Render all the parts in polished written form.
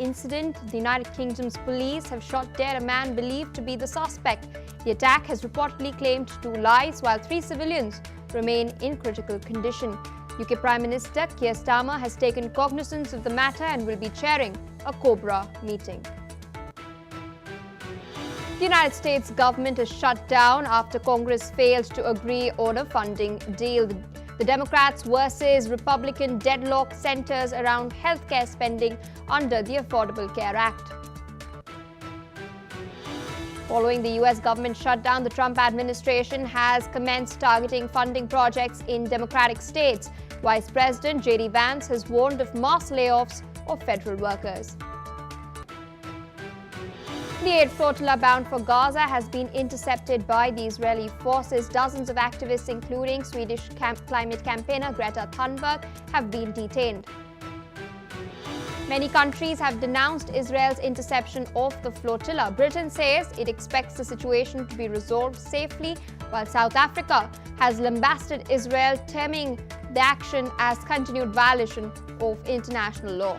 incident, the United Kingdom's police have shot dead a man believed to be the suspect. The attack has reportedly claimed 2 lives, while 3 civilians remain in critical condition. UK Prime Minister Keir Starmer has taken cognizance of the matter and will be chairing a Cobra meeting. The United States government is shut down after Congress failed to agree on a funding deal. The Democrats versus Republican deadlock centers around healthcare spending under the Affordable Care Act. Following the US government shutdown, the Trump administration has commenced targeting funding projects in Democratic states. Vice President J.D. Vance has warned of mass layoffs of federal workers. The aid flotilla bound for Gaza has been intercepted by the Israeli forces. Dozens of activists, including Swedish climate campaigner Greta Thunberg, have been detained. Many countries have denounced Israel's interception of the flotilla. Britain says it expects the situation to be resolved safely, while South Africa has lambasted Israel, terming the action as continued violation of international law.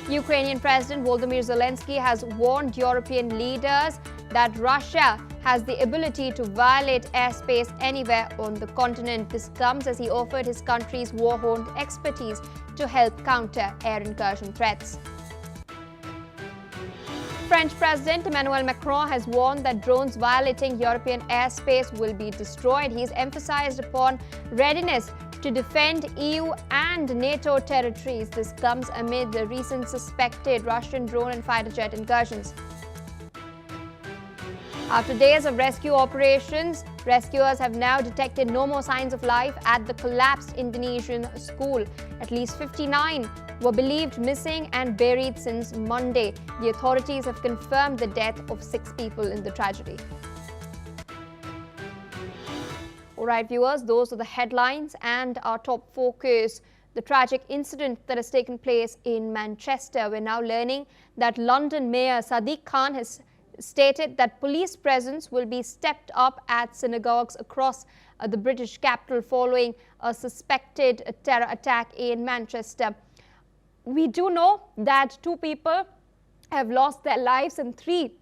Ukrainian President Volodymyr Zelensky has warned European leaders that Russia has the ability to violate airspace anywhere on the continent. This comes as he offered his country's war-honed expertise to help counter air incursion threats. French President Emmanuel Macron has warned that drones violating European airspace will be destroyed. He's emphasized upon readiness to defend EU and NATO territories. This comes amid the recent suspected Russian drone and fighter jet incursions. After days of rescue operations, rescuers have now detected no more signs of life at the collapsed Indonesian school. At least 59 were believed missing and buried since Monday. The authorities have confirmed the death of 6 people in the tragedy. Alright viewers, those are the headlines and our top focus. The tragic incident that has taken place in Manchester. We're now learning that London Mayor Sadiq Khan has stated that police presence will be stepped up at synagogues across the British capital following a suspected terror attack in Manchester. We do know that 2 people have lost their lives and 3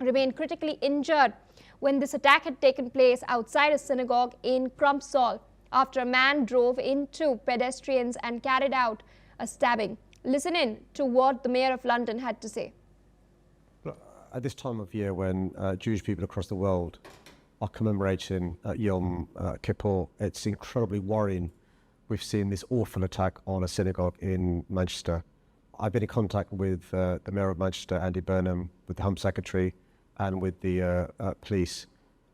remain critically injured when this attack had taken place outside a synagogue in Crumpsall after a man drove into pedestrians and carried out a stabbing. Listen in to what the Mayor of London had to say. At this time of year when Jewish people across the world are commemorating Yom Kippur, it's incredibly worrying. We've seen this awful attack on a synagogue in Manchester. I've been in contact with the Mayor of Manchester, Andy Burnham, with the Home Secretary and with the police.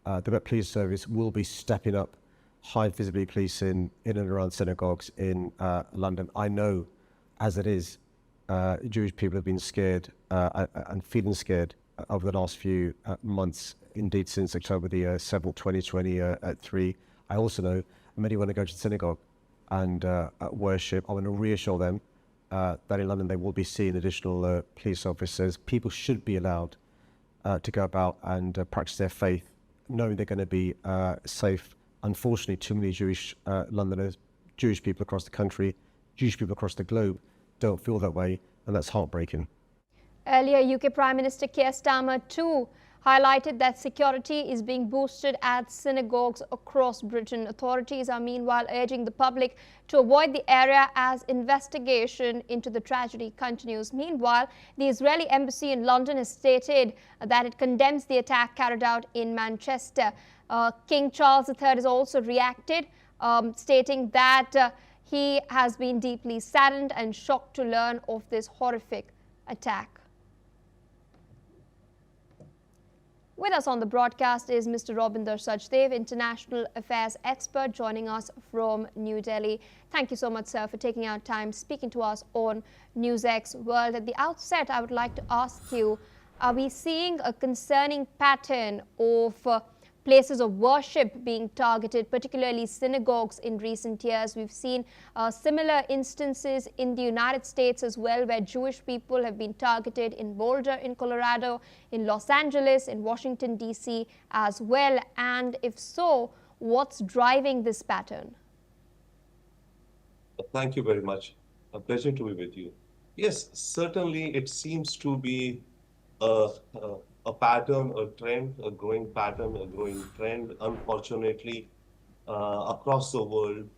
The Met Police Service will be stepping up high visibility policing in and around synagogues in London. I know, as it is, Jewish people have been scared and feeling scared over the last few months, indeed since October the 7th, 2023. I also know many want to go to the synagogue and worship. I want to reassure them that in London they will be seeing additional police officers. People should be allowed to go about and practice their faith, knowing they're going to be safe. Unfortunately, too many Jewish Londoners, Jewish people across the country, Jewish people across the globe don't feel that way, and that's heartbreaking. Earlier, UK Prime Minister Keir Starmer too highlighted that security is being boosted at synagogues across Britain. Authorities are meanwhile urging the public to avoid the area as investigation into the tragedy continues. Meanwhile, the Israeli embassy in London has stated that it condemns the attack carried out in Manchester. King Charles III has also reacted, stating that he has been deeply saddened and shocked to learn of this horrific attack. With us on the broadcast is Mr. Robinder Sachdev, International Affairs expert, joining us from New Delhi. Thank you so much, sir, for taking our time speaking to us on NewsX World. At the outset, I would like to ask you, are we seeing a concerning pattern of places of worship being targeted, particularly synagogues in recent years? We've seen similar instances in the United States as well, where Jewish people have been targeted in Boulder, in Colorado, in Los Angeles, in Washington, D.C. as well. And if so, what's driving this pattern? Thank you very much. A pleasure to be with you. Yes, certainly it seems to be a, a, a pattern, a trend, a growing pattern, a growing trend, unfortunately, across the world.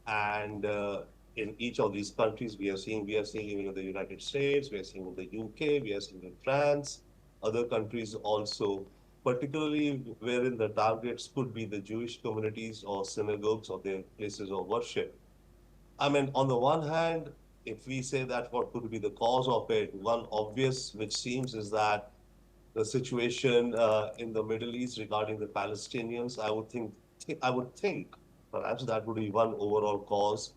And in each of these countries, we are seeing even in the United States, we are seeing in the UK, we are seeing in France, other countries also, particularly wherein the targets could be the Jewish communities or synagogues or their places of worship. I mean, on the one hand, if we say that what could be the cause of it, one obvious which seems is that the situation in the Middle East regarding the Palestinians, I would think perhaps that would be one overall cause,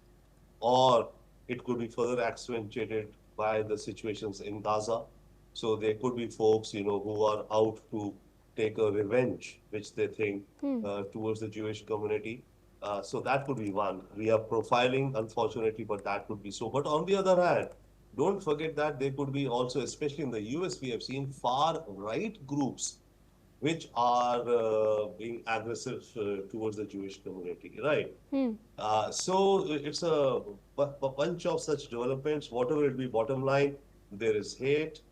or it could be further accentuated by the situations in Gaza. So there could be folks, who are out to take a revenge, which they think towards the Jewish community. So that could be one. We are profiling, unfortunately, but that could be so. But on the other hand, don't forget that there could be also, especially in the US, we have seen far right groups which are being aggressive towards the Jewish community, right? So it's a bunch of such developments, whatever it be, bottom line, there is hate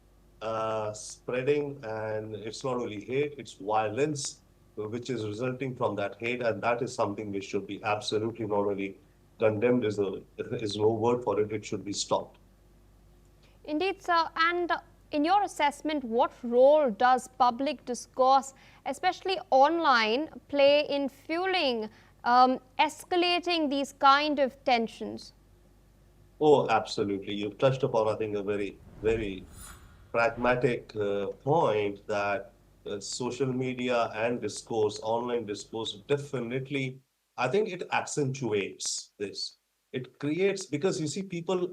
spreading, and it's not only hate, it's violence, which is resulting from that hate, and that is something which should be absolutely not only condemned is no word for it, it should be stopped. Indeed, sir. And in your assessment, what role does public discourse, especially online, play in fueling, escalating these kind of tensions? Oh, absolutely. You've touched upon, I think, a very, very pragmatic point that social media and discourse, online discourse, definitely, I think it accentuates this. It creates, because you see, people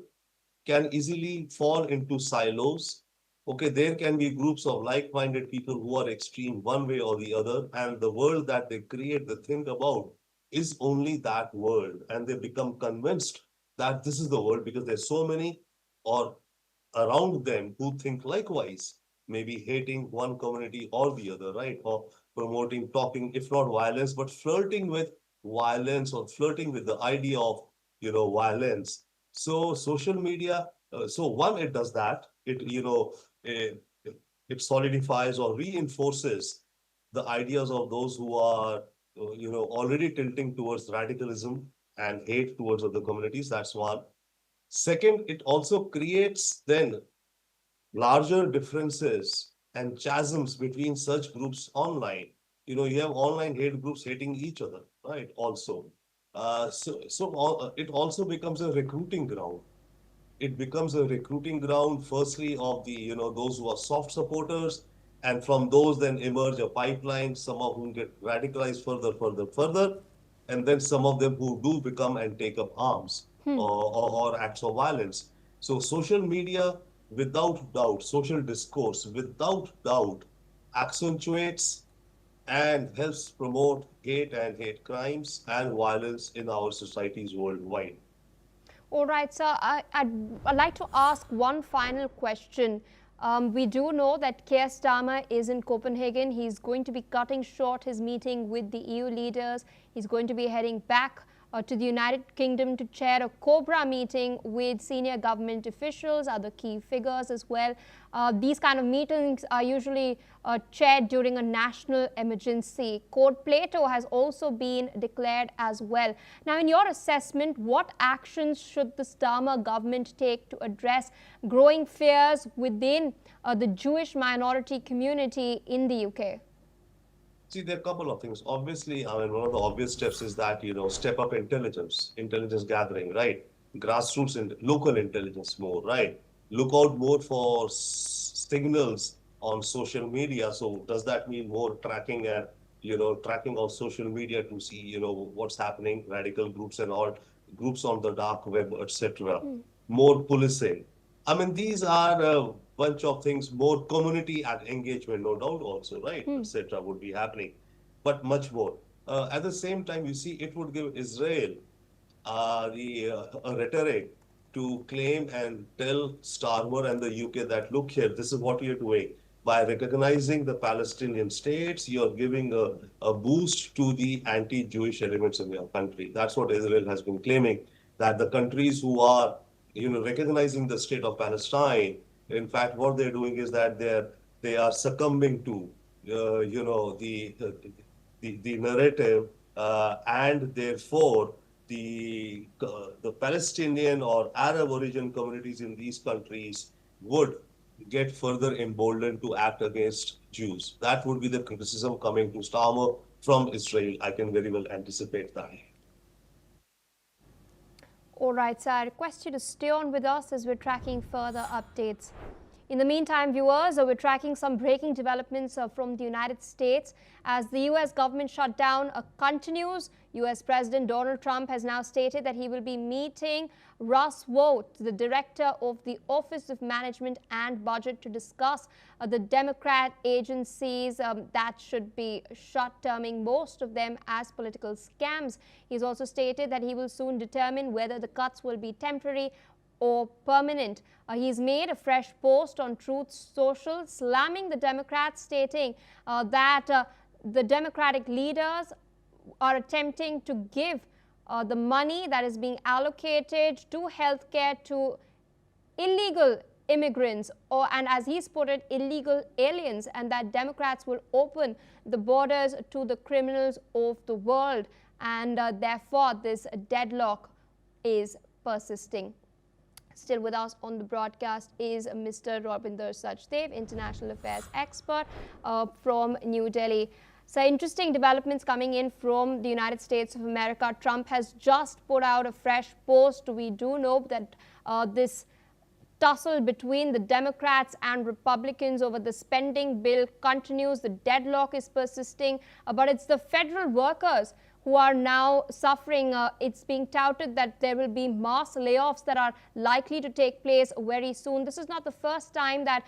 can easily fall into silos. Okay, there can be groups of like-minded people who are extreme one way or the other, and the world that they create, they think about, is only that world, and they become convinced that this is the world because there's so many or around them who think likewise, maybe hating one community or the other, right? Or promoting, talking, if not violence, but flirting with violence or flirting with the idea of, violence. So social media, so one, it does that. It, it solidifies or reinforces the ideas of those who are, already tilting towards radicalism and hate towards other communities. That's one. Second, it also creates then larger differences and chasms between such groups online. You have online hate groups hating each other, right? Also, it also becomes a recruiting ground. It becomes a recruiting ground, firstly, of the, those who are soft supporters, and from those then emerge a pipeline, some of whom get radicalized further, and then some of them who do become and take up arms or acts of violence. So social media, without doubt, social discourse, without doubt, accentuates and helps promote hate and hate crimes and violence in our societies worldwide. All right, sir. I'd like to ask one final question. We do know that Keir Starmer is in Copenhagen. He's going to be cutting short his meeting with the EU leaders. He's going to be heading back to the United Kingdom to chair a Cobra meeting with senior government officials, other key figures as well. These kind of meetings are usually chaired during a national emergency. Code Plato has also been declared as well. Now, in your assessment, what actions should the Starmer government take to address growing fears within the Jewish minority community in the UK? See, there are a couple of things. Obviously, I mean, one of the obvious steps is that, step up intelligence gathering, right? Grassroots and local intelligence more, right? Look out more for signals on social media. So does that mean more tracking and, tracking on social media to see, what's happening, radical groups and all, groups on the dark web, etc. More policing. I mean, these are a bunch of things, more community and engagement, no doubt also, right, etc. would be happening, but much more. At the same time, you see, it would give Israel the a rhetoric to claim and tell Starmer and the UK that, look here, this is what you're doing. By recognizing the Palestinian states, you're giving a boost to the anti-Jewish elements in your country. That's what Israel has been claiming, that the countries who are recognizing the state of Palestine. In fact, what they're doing is that they are succumbing to, the narrative, and therefore the Palestinian or Arab origin communities in these countries would get further emboldened to act against Jews. That would be the criticism coming to Starmer from Israel. I can very well anticipate that. All right, so I request you to stay on with us as we're tracking further updates. In the meantime, viewers, we're tracking some breaking developments from the United States as the U.S. government shutdown continues. U.S. President Donald Trump has now stated that he will be meeting Russ Vought, the director of the Office of Management and Budget, to discuss the Democrat agencies that should be shut, terming most of them as political scams. He's also stated that he will soon determine whether the cuts will be temporary or permanent. He's made a fresh post on Truth Social, slamming the Democrats, stating that the Democratic leaders are attempting to give the money that is being allocated to healthcare to illegal immigrants, and as he's put it, illegal aliens, and that Democrats will open the borders to the criminals of the world, and therefore this deadlock is persisting. Still with us on the broadcast is Mr. Rabinder Sachdev, international affairs expert from New Delhi. So interesting developments coming in from the United States of America. Trump has just put out a fresh post. We do know that this tussle between the Democrats and Republicans over the spending bill continues. The deadlock is persisting, but it's the federal workers who are now suffering. It's being touted that there will be mass layoffs that are likely to take place very soon. This is not the first time that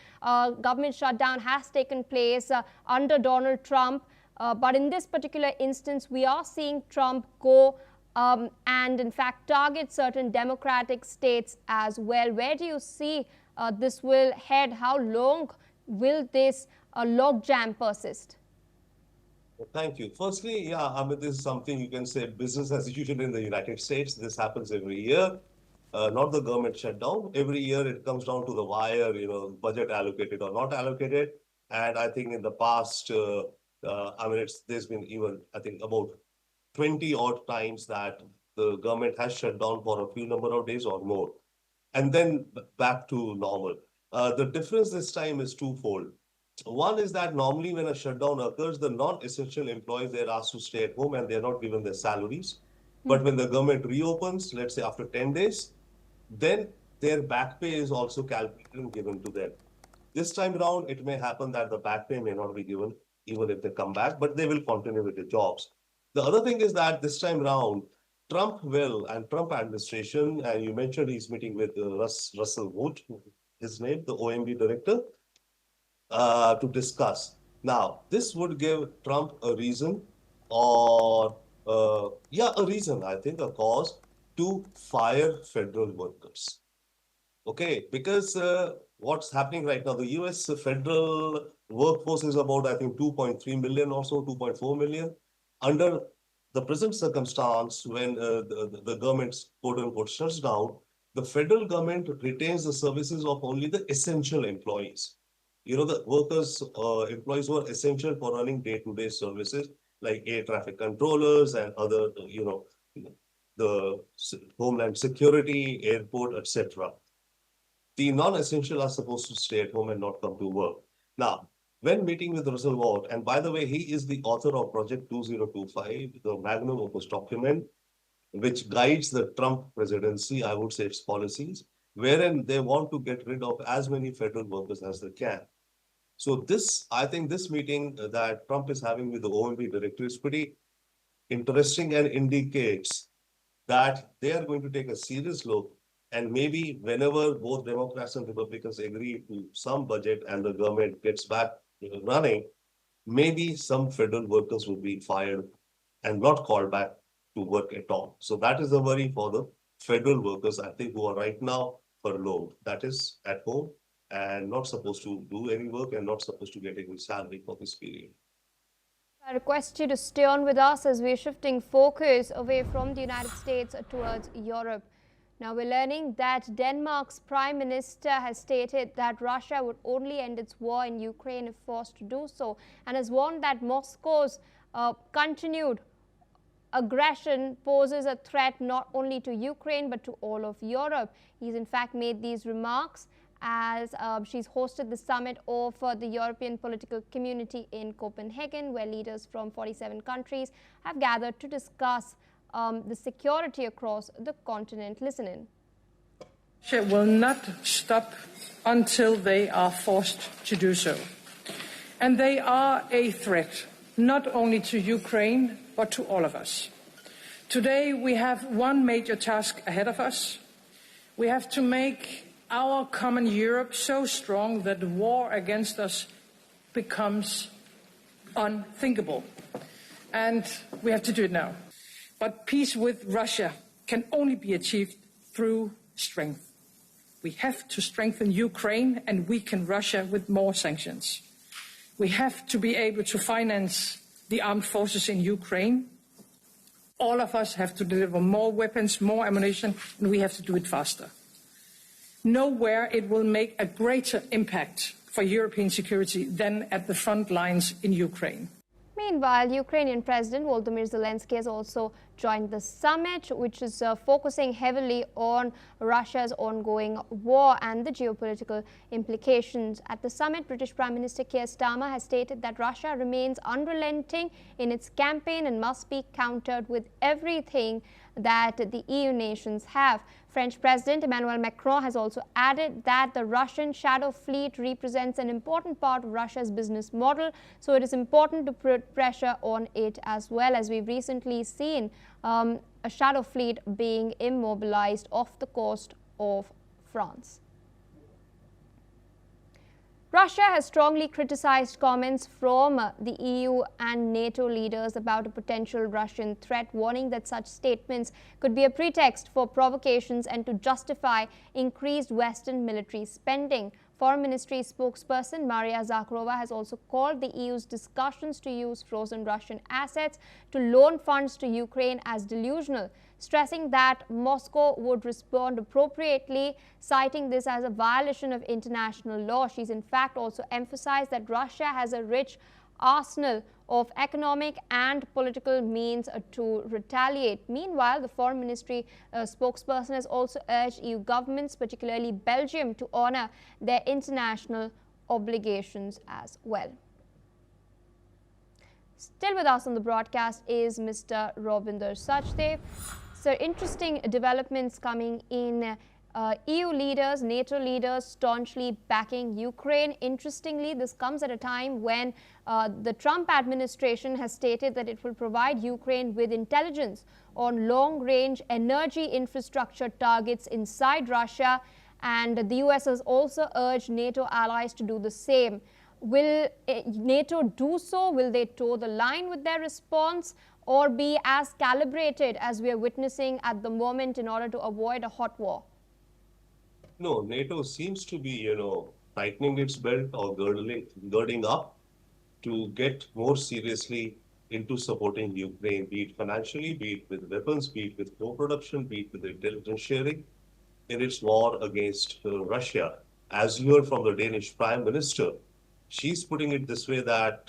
government shutdown has taken place under Donald Trump. But in this particular instance, we are seeing Trump go and in fact target certain Democratic states as well. Where do you see this will head? How long will this logjam persist? Thank you. Firstly, yeah, I mean, this is something you can say business as usual in the United States. This happens every year, not the government shutdown. Every year it comes down to the wire, budget allocated or not allocated. And I think in the past, there's been even, I think, about 20 odd times that the government has shut down for a few number of days or more, and then back to normal. The difference this time is twofold. One is that normally when a shutdown occurs, the non-essential employees, they're asked to stay at home and they're not given their salaries. But when the government reopens, let's say after 10 days, then their back pay is also calculated and given to them. This time around, it may happen that the back pay may not be given, even if they come back, but they will continue with their jobs. The other thing is that this time around, Trump administration, and you mentioned he's meeting with Russell Vought, his name, the OMB director, to discuss. Now, this would give Trump a reason a reason, I think, a cause to fire federal workers. Okay, because what's happening right now, the US federal workforce is about, I think, 2.3 million or so, 2.4 million. Under the present circumstance, when the government, quote unquote, shuts down, the federal government retains the services of only the essential employees. The workers, employees who are essential for running day-to-day services like air traffic controllers and other, the Homeland Security, airport, etc. The non-essential are supposed to stay at home and not come to work. Now, when meeting with Russell Vought, and by the way, he is the author of Project 2025, the magnum opus document, which guides the Trump presidency, I would say its policies, wherein they want to get rid of as many federal workers as they can. So I think this meeting that Trump is having with the OMB director is pretty interesting and indicates that they are going to take a serious look, and maybe whenever both Democrats and Republicans agree to some budget and the government gets back running, maybe some federal workers will be fired and not called back to work at all. So that is the worry for the federal workers, I think, who are right now furloughed, that is at home and not supposed to do any work and not supposed to get any salary for this period. I request you to stay on with us as we're shifting focus away from the United States towards Europe. Now we're learning that Denmark's Prime Minister has stated that Russia would only end its war in Ukraine if forced to do so, and has warned that Moscow's continued aggression poses a threat not only to Ukraine but to all of Europe. He's in fact made these remarks as she's hosted the summit of the European political community in Copenhagen, where leaders from 47 countries have gathered to discuss the security across the continent. Listen in. Russia will not stop until they are forced to do so. And they are a threat, not only to Ukraine, but to all of us. Today, we have one major task ahead of us. We have to make our common Europe so strong that war against us becomes unthinkable. And we have to do it now. But peace with Russia can only be achieved through strength. We have to strengthen Ukraine and weaken Russia with more sanctions. We have to be able to finance the armed forces in Ukraine. All of us have to deliver more weapons, more ammunition, and we have to do it faster. Nowhere it will make a greater impact for European security than at the front lines in Ukraine. Meanwhile, Ukrainian President Volodymyr Zelensky has also joined the summit, which is focusing heavily on Russia's ongoing war and the geopolitical implications. At the summit, British Prime Minister Keir Starmer has stated that Russia remains unrelenting in its campaign and must be countered with everything that the EU nations have. French President Emmanuel Macron has also added that the Russian shadow fleet represents an important part of Russia's business model, so it is important to put pressure on it as well, as we've recently seen a shadow fleet being immobilized off the coast of France. Russia has strongly criticized comments from the EU and NATO leaders about a potential Russian threat, warning that such statements could be a pretext for provocations and to justify increased Western military spending. Foreign Ministry spokesperson Maria Zakharova has also called the EU's discussions to use frozen Russian assets to loan funds to Ukraine as delusional, stressing that Moscow would respond appropriately, citing this as a violation of international law. She's in fact also emphasized that Russia has a rich arsenal of economic and political means to retaliate. Meanwhile, the Foreign Ministry spokesperson has also urged EU governments, particularly Belgium, to honor their international obligations as well. Still with us on the broadcast is Mr. Robinder Sachdev. So interesting developments coming in. EU leaders, NATO leaders staunchly backing Ukraine. Interestingly, this comes at a time when the Trump administration has stated that it will provide Ukraine with intelligence on long-range energy infrastructure targets inside Russia, and the US has also urged NATO allies to do the same. Will NATO do so? Will they toe the line with their response, or be as calibrated as we are witnessing at the moment in order to avoid a hot war? No, NATO seems to be, tightening its belt or girding up to get more seriously into supporting Ukraine, be it financially, be it with weapons, be it with co-production, be it with intelligence sharing in its war against Russia. As you heard from the Danish Prime Minister, she's putting it this way that,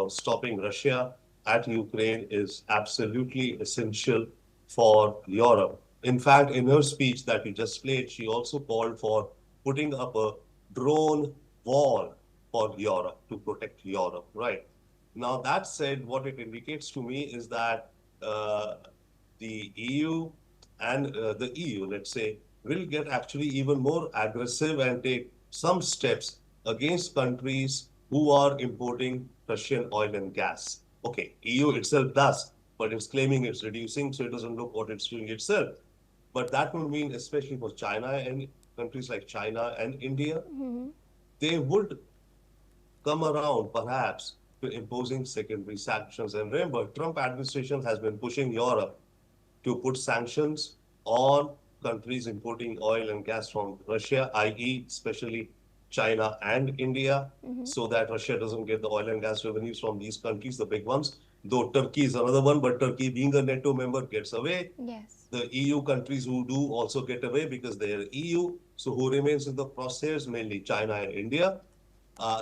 stopping Russia at Ukraine is absolutely essential for Europe. In fact, in her speech that you just played, she also called for putting up a drone wall for Europe to protect Europe, right? Now, that said, what it indicates to me is that the EU and the EU, let's say, will get actually even more aggressive and take some steps against countries who are importing Russian oil and gas. Okay, EU itself does, but it's claiming it's reducing, so it doesn't look what it's doing itself. But that would mean, especially for China and countries like China and India, they would come around perhaps to imposing secondary sanctions. And remember, Trump administration has been pushing Europe to put sanctions on countries importing oil and gas from Russia, i.e. especially China and India, so that Russia doesn't get the oil and gas revenues from these countries, the big ones. though Turkey is another one, but Turkey being a NATO member gets away. Yes. The EU countries who do also get away because they are EU. So who remains in the crosshairs? Mainly China and India.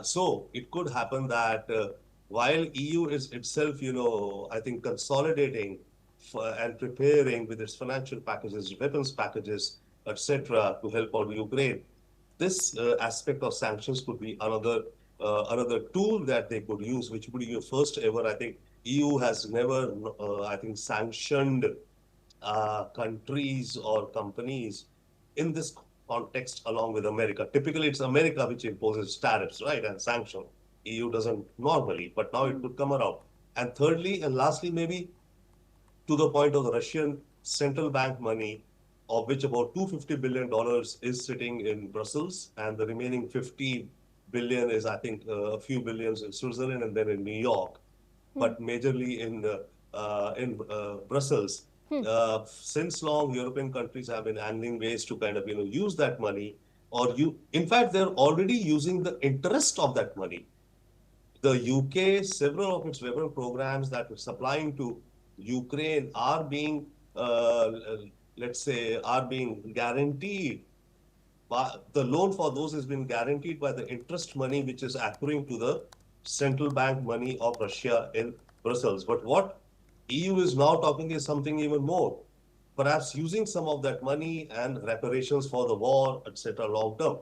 So it could happen that while EU is itself, I think consolidating and preparing with its financial packages, weapons packages, etc., to help out Ukraine, this aspect of sanctions could be another tool that they could use, which would be first ever. I think EU has never, I think, sanctioned countries or companies in this context along with America. Typically, it's America which imposes tariffs, right, and sanction. EU doesn't normally, but now it could come around. And thirdly, and lastly, maybe to the point of the Russian central bank money, of which about $250 billion is sitting in Brussels, and the remaining 50 billion is, I think, a few billions in Switzerland and then in New York, but majorly in Brussels. Since long, European countries have been angling ways to kind of use that money, in fact, they're already using the interest of that money. The UK, several of its weapon programs that were supplying to Ukraine are being, let's say, are being guaranteed. The loan for those has been guaranteed by the interest money, which is accruing to the central bank money of Russia in Brussels. But what EU is now talking is something even more, perhaps using some of that money and reparations for the war, etc., long term.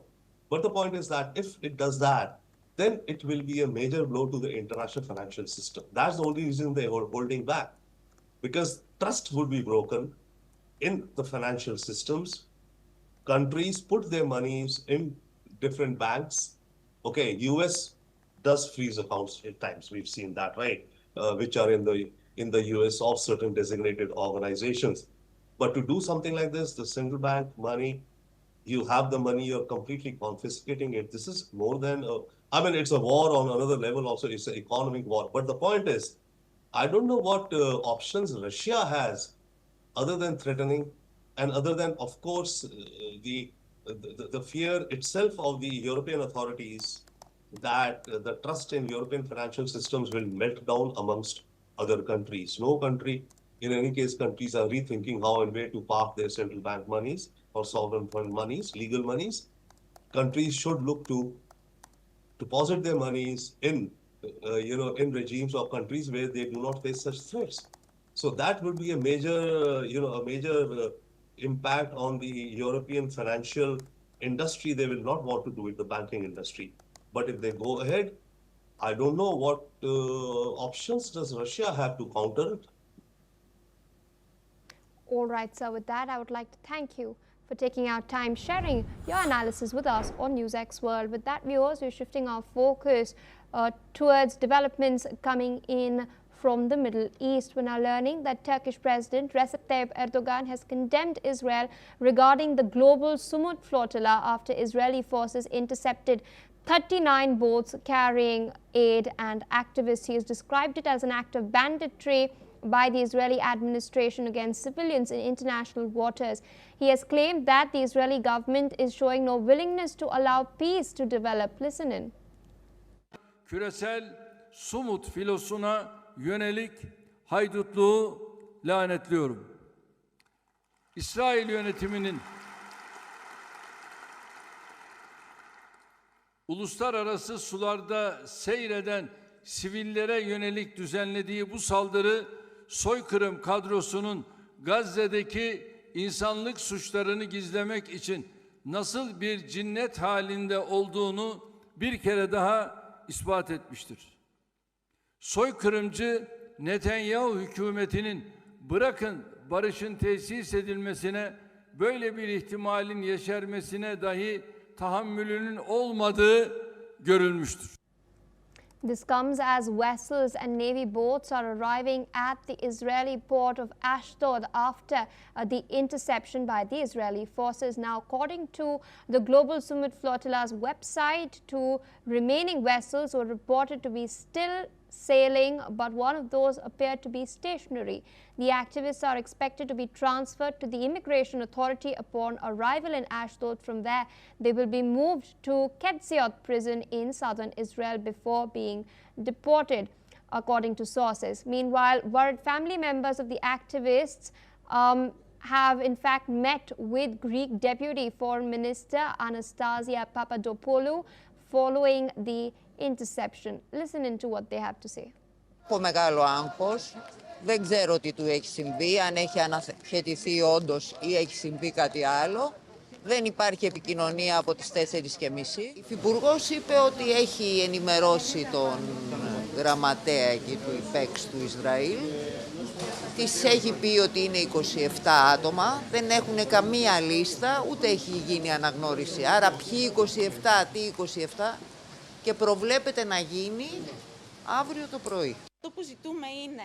But the point is that if it does that, then it will be a major blow to the international financial system. That's the only reason they are holding back, because trust would be broken in the financial systems. Countries put their monies in different banks. Okay, US does freeze accounts at times. We've seen that, right? Which are in the US of certain designated organizations. But to do something like this, the central bank money, you have the money, you're completely confiscating it. This is more than, it's a war on another level also. It's an economic war. But the point is, I don't know what options Russia has other than threatening and other than, of course, the fear itself of the European authorities that the trust in European financial systems will melt down amongst other countries. No country, in any case, countries are rethinking how and where to park their central bank monies or sovereign fund monies, legal monies. Countries should look to deposit their monies in regimes of countries where they do not face such threats. So that would be a major, impact on the European financial industry. They will not want to do it, the banking industry. But if they go ahead, I don't know what options does Russia have to counter it. All right, sir. With that, I would like to thank you for taking our time sharing your analysis with us on NewsX World. With that, viewers, we're shifting our focus towards developments coming in from the Middle East. We're now learning that Turkish President Recep Tayyip Erdoğan has condemned Israel regarding the Global Sumud Flotilla after Israeli forces intercepted 39 boats carrying aid and activists. He has described it as an act of banditry by the Israeli administration against civilians in international waters. He has claimed that the Israeli government is showing no willingness to allow peace to develop. Listen in. Küresel Sumud filosuna yönelik haydutluğu lanetliyorum. İsrail yönetiminin uluslararası sularda seyreden sivillere yönelik düzenlediği bu saldırı soykırım kadrosunun Gazze'deki insanlık suçlarını gizlemek için nasıl bir cinnet halinde olduğunu bir kere daha ispat etmiştir. Soykırımcı Netanyahu hükümetinin bırakın barışın tesis edilmesine, böyle bir ihtimalin yeşermesine dahi tahammülünün olmadığı görülmüştür. This comes as vessels and Navy boats are arriving at the Israeli port of Ashdod after the interception by the Israeli forces. Now, according to the Global Sumud Flotilla's website, two remaining vessels were reported to be still sailing, but one of those appeared to be stationary. The activists are expected to be transferred to the immigration authority upon arrival in Ashdod. From there, they will be moved to Ketziot prison in southern Israel before being deported. according to sources. Meanwhile, worried family members of the activists have in fact met with Greek Deputy Foreign Minister Anastasia Papadopoulou following the interception. Listen into what they have to say. Μεγάλο άγχος. Δεν ξέρω τι του έχει συμβεί, αν έχει αναχαιτηθεί όντως ή έχει συμβεί κάτι άλλο. Δεν υπάρχει επικοινωνία από τις 4:30. Η Υφυπουργός είπε ότι έχει ενημερώσει τον γραμματέα εκεί του ΙΠΕΞ του Ισραήλ. Της έχει πει ότι είναι 27 άτομα, δεν έχουν καμία λίστα, ούτε έχει γίνει αναγνώριση. Άρα ποιοι 27, τι 27 και προβλέπεται να γίνει αύριο το πρωί. Αυτό που ζητούμε είναι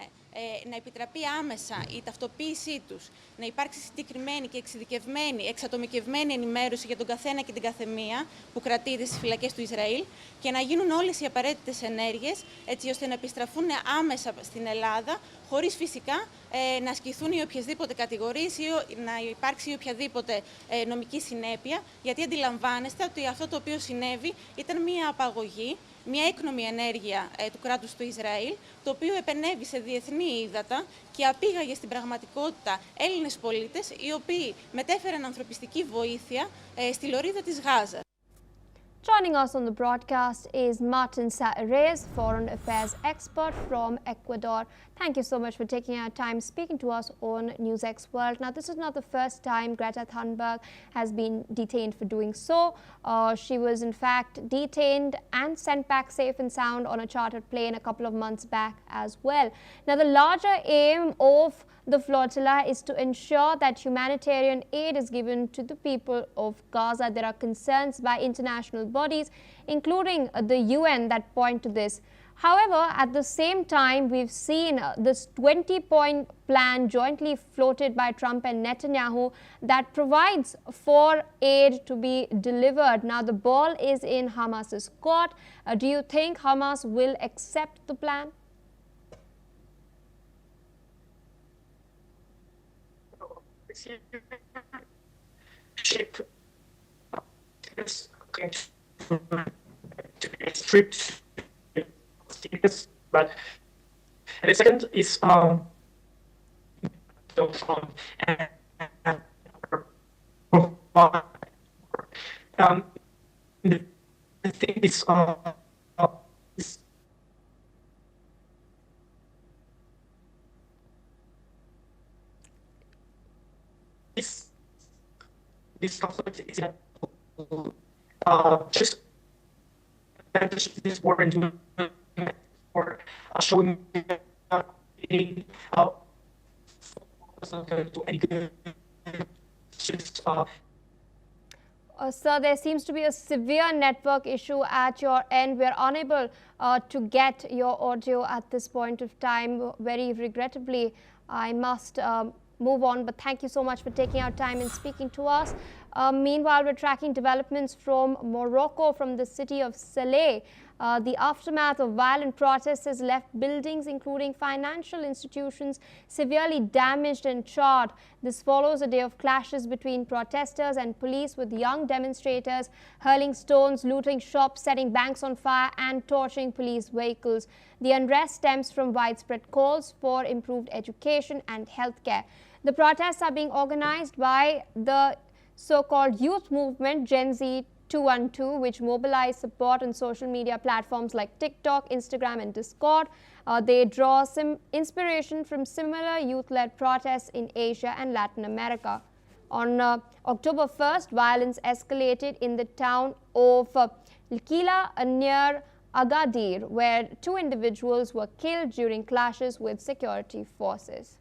να επιτραπεί άμεσα η ταυτοποίησή τους, να υπάρξει συγκεκριμένη και εξειδικευμένη, εξατομικευμένη ενημέρωση για τον καθένα και την καθεμία που κρατείται στις φυλακές του Ισραήλ και να γίνουν όλες οι απαραίτητες ενέργειες έτσι ώστε να επιστραφούν άμεσα στην Ελλάδα, χωρίς φυσικά να ασκηθούν οι οποιασδήποτε κατηγορίες ή να υπάρξει οποιαδήποτε νομική συνέπεια, γιατί αντιλαμβάνεστε ότι αυτό το οποίο συνέβη ήταν μια απαγωγή, μια έκνομη ενέργεια του κράτους του Ισραήλ, το οποίο επενέβη σε διεθνή ύδατα και απήγαγε στην πραγματικότητα Έλληνες πολίτες, οι οποίοι μετέφεραν ανθρωπιστική βοήθεια στη λωρίδα της Γάζας. Joining us on the broadcast is Martin Saerez, Foreign Affairs expert from Ecuador. Thank you so much for taking our time speaking to us on NewsX World. Now, this is not the first time Greta Thunberg has been detained for doing so. She was in fact detained and sent back safe and sound on a chartered plane a couple of months back as well. Now, the larger aim of the flotilla is to ensure that humanitarian aid is given to the people of Gaza. There are concerns by international bodies, including the UN, that point to this. However, at the same time, we've seen this 20-point plan jointly floated by Trump and Netanyahu that provides for aid to be delivered. Now, the ball is in Hamas's court. Do you think Hamas will accept the plan? Stripped, but the second is the thing is this conflict is just this war into or showing to any good. Sir, there seems to be a severe network issue at your end. We're unable to get your audio at this point of time. Very regrettably, I must move on, but thank you so much for taking our time and speaking to us. Meanwhile, we're tracking developments from Morocco, from the city of Saleh. The aftermath of violent protests has left buildings, including financial institutions, severely damaged and charred. This follows a day of clashes between protesters and police, with young demonstrators hurling stones, looting shops, setting banks on fire and torching police vehicles. The unrest stems from widespread calls for improved education and healthcare. The protests are being organized by the so-called youth movement Gen Z 212, which mobilize support on social media platforms like TikTok, Instagram and Discord. They draw some inspiration from similar youth-led protests in Asia and Latin America. On October 1st, violence escalated in the town of Lkila near Agadir, where 2 individuals were killed during clashes with security forces.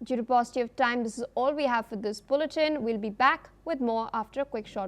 Due to paucity of time, this is all we have for this bulletin. We'll be back with more after a quick short